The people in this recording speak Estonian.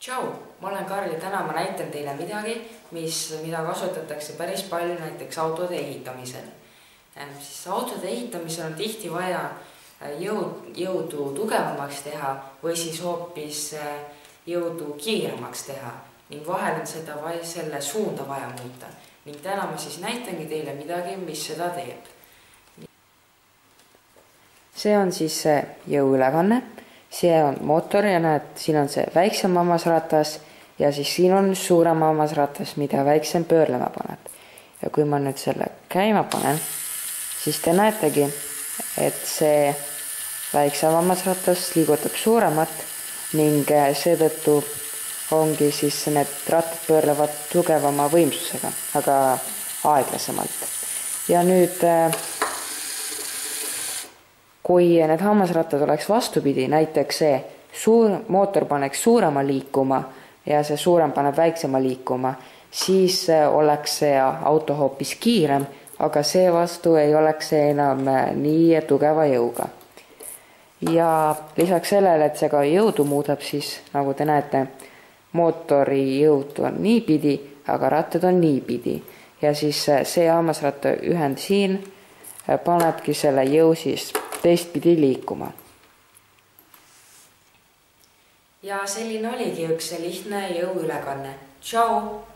Tšau, ma olen Karl ja täna ma näitan teile midagi, mida kasutatakse päris palju näiteks autode ehitamisel. Autode ehitamisel on tihti vaja jõudu tugevamaks teha või siis hoopis jõudu kiiremaks teha ning vahel on selle suunda vaja muuta. Ning täna ma siis näitangi teile midagi, mis seda teeb. See on siis see jõuülekanne. See on mootor ja näed, siin on see väiksem hammasratas ja siis siin on suurem hammasratas, mida väiksem pöörlema paneb. Ja kui ma nüüd selle käima panen, siis te näetegi, et see väiksem hammasratas liigutab suuremat ning seetõttu ongi siis need rattad pöörlevad tugevama võimsusega, aga aeglasemalt. Ja nüüd kui need hammasrattad oleks vastupidi, näiteks see mootor paneks suurema liikuma ja see suurem paneb väiksema liikuma, siis oleks see auto hoopis kiirem, aga seevastu ei oleks see enam nii tugeva jõuga. Ja lisaks sellele, et see ka jõudu muudab, siis nagu te näete, mootori jõud on niipidi, aga rattad on niipidi. Ja siis see hammasratta ühend siin panebki selle jõu siis teistpidi liikuma. Ja selline oligi üks lihtne jõuülekanne. Tšau!